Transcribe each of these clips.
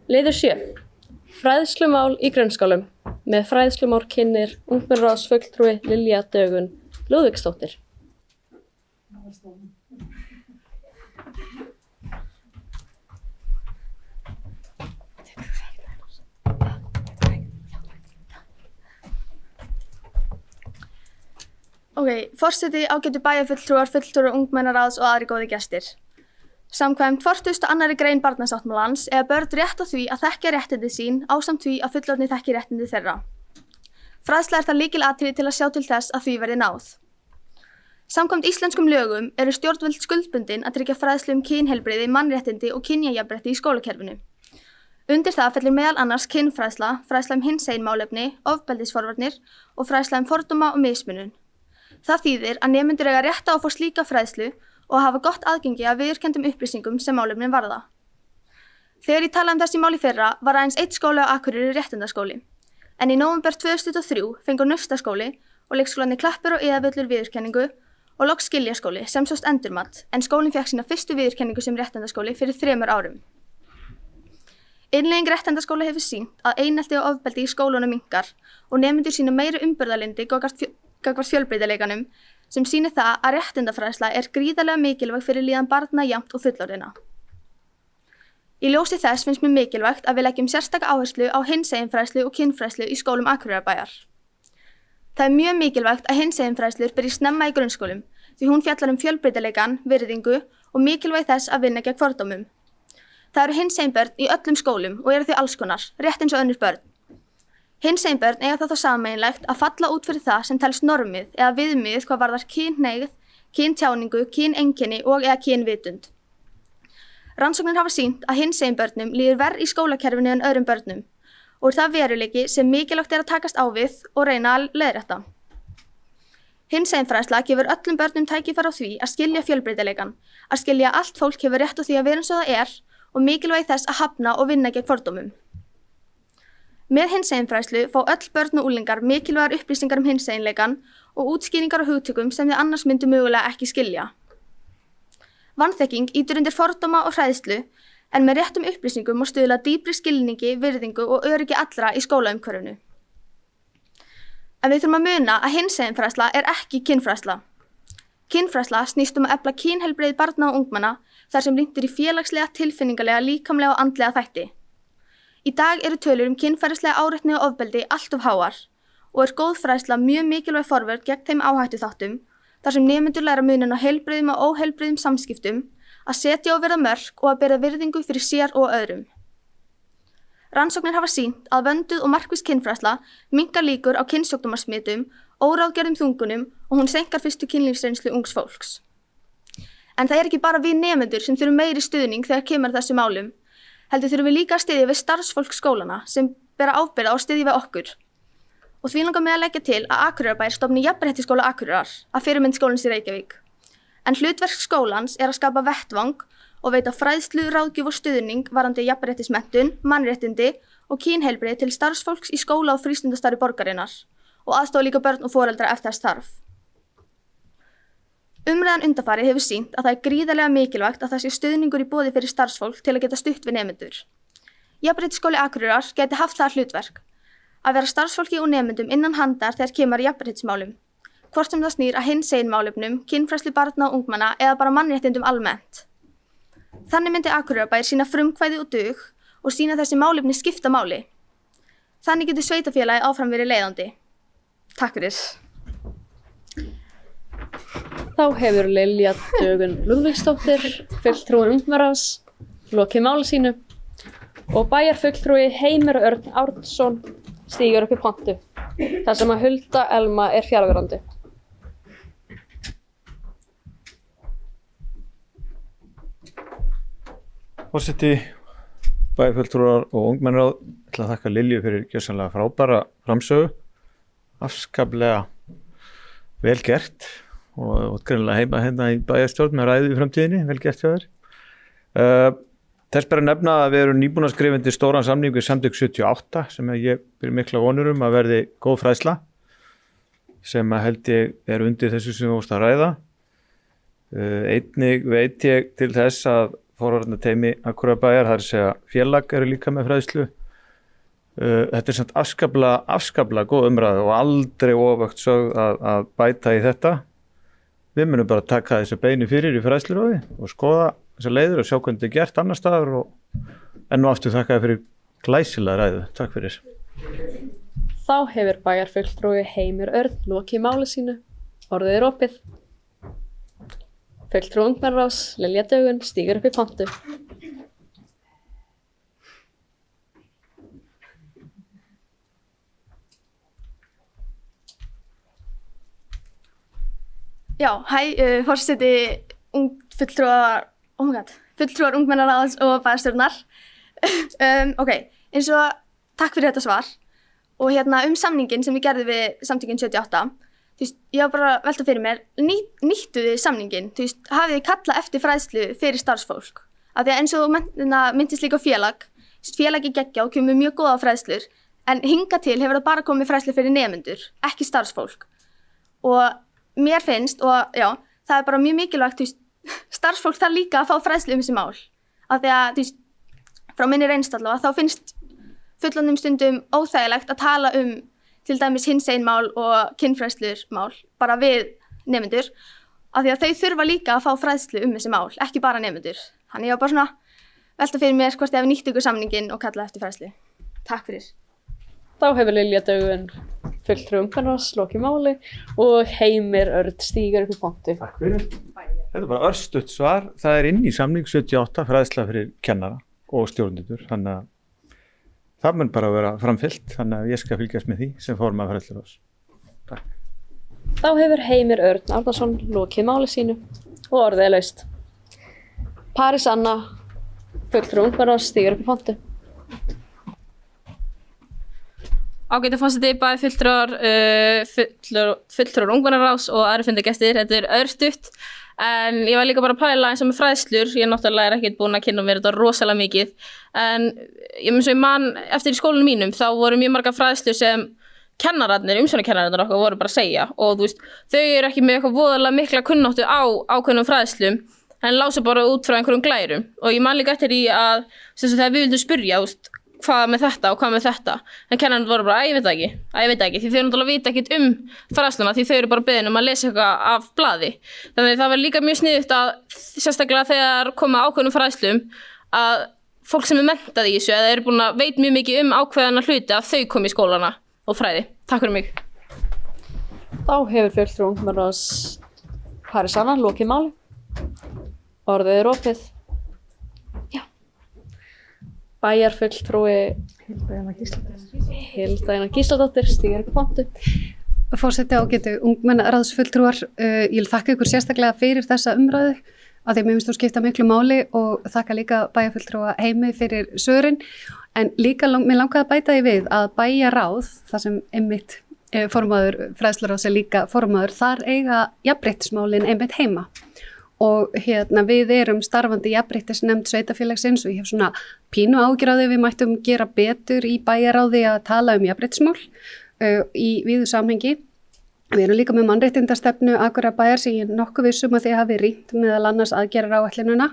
Liður 7. Fræðslumál í grunnskólum. Með fræðslumál kynnir ungmennaráðsfulltrúi Lilja Dögun Lúðvíksdóttir. Forseti, ágætu bæjarfulltrúar, fulltrúar ungmennaráðs og aðrir góðir gestir. Samkvæmt 42. grein barnasáttmálans eiga börn rétt á því að þekkja réttindi sín ásamt því að fullorðnir þekki réttindi þeirra. Fræðsla það lykilatriði til að sjá til þess að því verði náð. Samkvæmt íslenskum lögum eru stjórnvöld skuldbundin að tryggja fræðslu kynheilbrigði, mannréttindi og kynjajafnrétti í skólakerfinu. Undir það fellir meðal annars kynfræðsla, fræðsla hinsegin málefni, ofbeldisforvarnir og fræðsla fordóma og mismunun. Það þýðir að nemendur eiga rétt á að fá slíka fræðslu og hafa gott aðgengi að viðurkenndum upplýsingum sem málefnin varða. Þegar ég talaði þessi mál í fyrra var aðeins einn skóli á Akureyri réttindaskóli, en í nóvember 2023 fengu Naustaskóli og leikskólarnir Klappur og Iðavöllur viðurkenningu og loks Giljaskóli sem sást endurmat, en skólinn fékk sína fyrstu viðurkenningu sem réttindaskóli fyrir 3 árum. Innleiðing réttindaskóla hefur sýnt að einelti og ofbeldi í skólunum minnkar og nemendur sýna meiri umburðarlyndi gagnvart fjölbreytileikanum sem sýnir það að réttindafræðsla er gríðarlega mikilvæg fyrir líðan barna jafnt og fullorðinna. Í ljósi þess finnst mér mikilvægt að við leggjum sérstaka áherslu á hinseginfræðslu og kynfræðslu í skólum Akureyrarbæjar. Það er mjög mikilvægt að hinseginfræðslur byrji snemma í grunnskólum því hún fjallar fjölbreytileikan, virðingu og mikilvægi þess að vinna gegn fordómum. Það eru hinsegin börn í öllum skólum og eru þau alls konar, rétt eins og önnur börn. Hinsegin börn eiga það þá sameiginlegt að falla út fyrir það sem telst normið eða viðmiðið hvað varðar kynhneigð, kyntjáningu, kyneinkenni og eða kynvitund. Rannsóknir hafa sýnt að hinsegin börnum líður verr í skólakerfinu en öðrum börnum og er það veruleiki sem mikilvægt er að takast á við og reyna að leiðrétta. Hinseginfræðsla gefur öllum börnum tækifæri á því að skilja fjölbreytileikann, að skilja að allt fólk hefur rétt á því að vera eins og það er og mikilvægi þess að hafna og vinna gegn fordómum. Með hinseginfræðslu fá öll börn og unglingar mikilvægar upplýsingar hinseginleikann og útskýringar á hugtökum sem þau annars myndu mögulega ekki skilja. Vanþekking ýtir undir fordóma og hræðslu en með réttum upplýsingum og stuðla dýpri skilningi, virðingu og öryggi allra í skólaumhverfinu. En við þurfum að muna að hinseginfræðsla er ekki kynfræðsla. Kynfræðsla snýst að efla kynheilbrigði barna og ungmenna þar sem rýnt í félagslega, tilfinningalega, líkamlega og andlega þætti. Í dag eru tölur kynferðislega áreitni og ofbeldi allt of háar og er góð fræðsla mjög mikilvæg forvörn gegn þeim áhættuþáttum þar sem nemendur læra muninn á heilbrigðum og óheilbrigðum samskiptum, að setja og virða mörk og að bera virðingu fyrir sér og öðrum. Rannsóknir hafa sýnt að vönduð og markviss kynfræðsla minnkar líkur á kynsjúkdómasmitum, óráðgerðum þungunum og hún seinkar fyrstu kynlífsreynslu ungs fólks. En það er ekki bara við nemendur sem þurfum meiri stuðning þegar kemur að þessum málum, heldur þurfum við líka að styðja við starfsfólk skólana sem bera ábyrgð á að styðja við okkur. Og því langar mig að leggja til að Akureyrarbær stofni Jafnréttisskóla Akureyrar að fyrirmynd skólans í Reykjavík. En hlutverk skólans er að skapa vettvang og veita fræðslu, ráðgjöf og stuðning varðandi jafnréttismenntun, mannréttindi og kynheilbrigði til starfsfólks í skóla og frístundastarfi borgarinnar og aðstoða líka börn og foreldra eftir þess þarf. Umræðan undanfarið hefur sýnt að það er gríðarlega mikilvægt að það sé stuðningur í boði fyrir starfsfólk til að geta stutt við nemendur. Jafnréttisskóli Akureyrar geti haft það hlutverk að vera starfsfólki og nemendum innan handar þegar kemur að jafnréttismálum, hvort sem það snýr að hinsegin málefnum, kynfræðslu barna og ungmenna eða bara mannréttindum almennt. Þannig myndi Akureyrarbær sýna frumkvæði og dug og sýna þessi málefni skipta máli. Þannig getur sveitarfélagið áfram verið leiðandi. Takk fyrir. Þá hefur Lilja Dögun Lúðvíksdóttir, fulltrúi ungmennaráðs, lokið máli sínu og bæjarfulltrúi Heimir Örn Árnason stígur upp í pontu, þar sem að Hulda Elma er fjarverandi. Forseti, bæjarfulltrúar og ungmennaráð, ætla að þakka Lilju fyrir gjörsamlega frábæra framsögu, afskaplega vel gert og greinilega heima hérna í bæjarstjórn með ræðu í framtíðinni, vel gert hjá þér. Þess ber að nefna að við erum nýbúin að skrifa undir stóran samning við Samtök 78 sem ég ber mikla vonur að verði góð fræðsla sem held ég er undir þessu sem við vorst að ræða. Einnig veit ég til þess að forvarnarteymi Akureyrarbæjar, það er að segja félag eru líka með fræðslu. Þetta er samt afskaplega góð umræða og aldrei ofögt sögð að bæta í þetta. Við munum bara taka þessu beinu fyrir í fræðsluráði og skoða þessar leiðir og sjá hvernig þetta er gert annar staðar og enn og aftur þakka fyrir glæsilega ræðu. Takk fyrir. Þá hefur bæjarfulltrúi Heimir Örn lokið máli sínu. Orðið er opið. Fulltrúi ungmennaráðs Lilja Dögun stígur upp í pontu. Já, forseti fulltrúar ungmennaráðs og bæjarstjórnar. Ok, eins og takk fyrir þetta svar. Og samningin sem við gerðum við samtökin 78, ég var bara að velta fyrir mér, nýttu þið samningin, hafið þið kallað eftir fræðslu fyrir starfsfólk? Af því að eins og þú myndist líka félag í geggja og kemur mjög góða fræðslur, en hingað til hefur það bara komið fræðslu fyrir nemendur, ekki starfsfólk. Og mér finnst, og já, það er bara mjög mikilvægt, starfsfólk þarf líka að fá fræðslu þessi mál. Af því að, frá minni reynslu allavega, þá finnst fullorðnum stundum óþægilegt að tala til dæmis hinsegin mál og kynfræðslumál bara við nemendur, af því að þau þurfa líka að fá fræðslu þessi mál, ekki bara nemendur. Þannig ég var bara svona velta fyrir mér hvort ég hef nýtt ykkur samningin og kallað eftir fræðslu. Takk fyrir. Þá hefur Lilja Dögun fulltrúi ungmennaráðs lokið máli og Heimir Örn stígur upp í pontu. Takk fyrir. Þetta er bara örstutt svar. Það er inn í samning 78 fræðsla fyrir kennara og stjórnendur, þannig að það mun bara vera framfylgt, þannig að ég skal fylgjast með því sem formaður fræðsluráðs. Takk. Þá hefur Heimir Örn Árnason lokið máli sínu og orðið er laust. Paris Anna, fulltrúi ungmennaráðs stígur upp í pontu. Ágæti forseti, bæði fulltrúar ungmennaráðs og aðrir fundargestir. Þetta er örstutt, en ég var líka bara að pæla eins og með fræðslur. Ég náttúrulega er ekkert búin að kynna mér þetta rosalega mikið, en ég man eftir í skólanum mínum, þá voru mjög margar fræðslur sem umsjónarkennararnir okkar voru bara að segja, og þau eru ekki með eitthvað voðalega mikla kunnáttu á ákveðnum fræðslum, en lásu bara út frá einhverjum glærum. Og ég man líka eftir í að þegar við vildum spyrja, hvað með þetta og hvað með þetta, en kennararnir voru bara, ég veit ekki, því þau náttúrulega vita ekkert fræðsluna, því þau eru bara beðin að lesa eitthvað af blaði. Þannig það var líka mjög sniðugt að, sérstaklega þegar koma ákveðnum fræðslum, að fólk sem er menntað í þessu, eða eru búin að veit mjög mikið ákveðna hluti, að þau komi í skólana og fræði. Takk fyrir mig. Þá hefur fulltrúi ungmennaráðs Paris Anna lokið máli. Orðið er opið. Bæjarfulltrúi Hilda Gísladóttir stígur upp í pontu. Forseti ágætu ungmennaráðsfulltrúar, ég vil þakka ykkur sérstaklega fyrir þessa umræðu, af því að mér finnst þú skipta miklu máli, og þakka líka bæjarfulltrúa Heimi fyrir svörin, en líka mér langaði að bæta því við að bæjarráð, þar sem einmitt formaður fræðsluráðs er líka formaður, þar eiga jafnréttismálin einmitt heima. Og við erum starfandi jafnréttisnefnd sveitarfélagsins og ég hef svona pínu áhyggjur af því við mættum gera betur í bæjarráði að tala jafnréttismál í víðu samhengi. Við erum líka með mannréttindastefnu Akureyrarbæjar sem ég er nokkuð viss að þið hafi rýnt meðal annars aðgerðaráætlunina,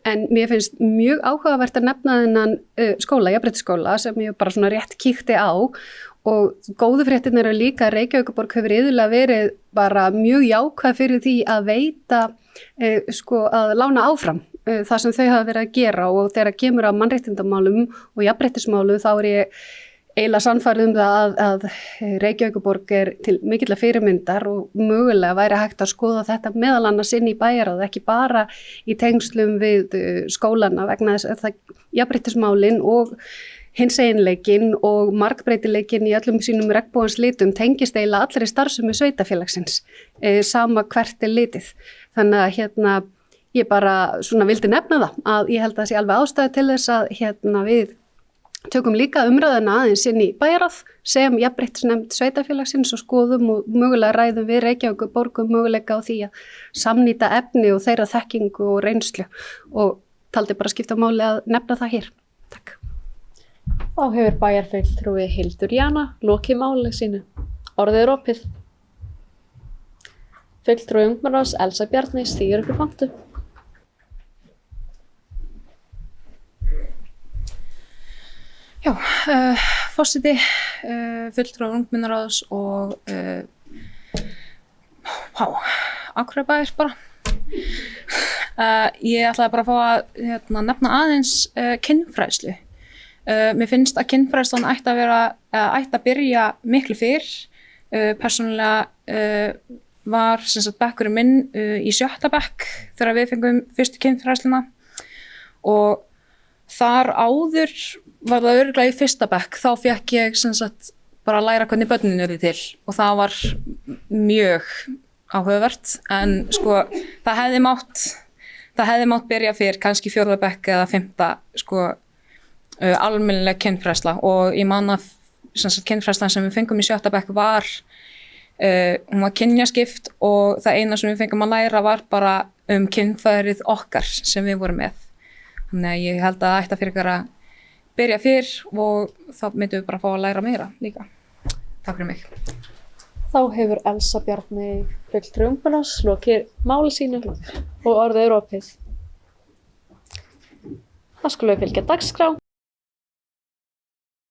en mér finnst mjög áhugavert að nefna þennan skóla, jafnréttisskóla, sem ég bara svona rétt kíkti á. Og góðu fréttirnar eru líka að Reykjavíkurborg hefur iðulega verið bara mjög jákvæð fyrir því að veita, að lána áfram það sem þau hafa verið að gera, og þegar kemur að mannréttindamálum og jafnréttismálum þá er ég eiginlega sannfærð það að Reykjavíkurborg er til mikilla fyrirmyndar og mögulega væri hægt að skoða þetta meðal annars inn í bæjarráð, ekki bara í tengslum við skólana, vegna þess að það jafnréttismálin og hinseginleikinn og margbreytileikinn í öllum sínum regnbogans litum tengist eiginlega allri starfsemi sveitafélagsins, sama hvert er litið. Þannig að ég bara svona vildi nefna það, að ég held að það sé alveg ástæðu til þess að við tökum líka umræðuna aðeins inn í bæjarráð sem jafnréttisnefnd sveitafélagsins og skoðum og mögulega ræðum við Reykjavíkurborg möguleika á því að samnýta efni og þeirra þekkingu og reynslu, og taldi bara skipta máli að nefna það hér. Takk. Þá hefur bæjarfulltrúi Hildur Jana lokið máli sínu. Orðið er opið. Fulltrúi ungmennaráðs Elsa Bjarni stígur upp í pontu. Já, forseti, fulltrúar ungmennaráðs og Akureyrarbæjar bara. Ég ætlaði bara að fá að nefna aðeins kynfræðslu. Mér finnst að kynfræðslan ætti að byrja miklu fyrr. Persónulega var bekkurinn minn í 7. bekk þegar við fengum fyrstu kynfræðsluna og þar áður var það örugglega í 1. bekk, þá fékk ég bara að læra hvernig börnin urðu til og það var mjög áhugavert en sko það hefði mátt byrja fyrir kannski 4. bekk eða 5. Almennileg kynfræðsla og ég man að kynfræðslan sem við fengum í 7. bekk var hún var kynjaskipt og það eina sem við fengum að læra var bara kynfærið okkar sem við vorum með. Þannig að ég held að það ætti að fyrir að byrja fyrr og þá myndum við bara að fá að læra meira líka. Takk fyrir mig. Þá hefur Elsa Bjarni fulltrúi ungmennaráðs lokið máli sínu og orðið er opið. Það skulum við fylgja dagskrá.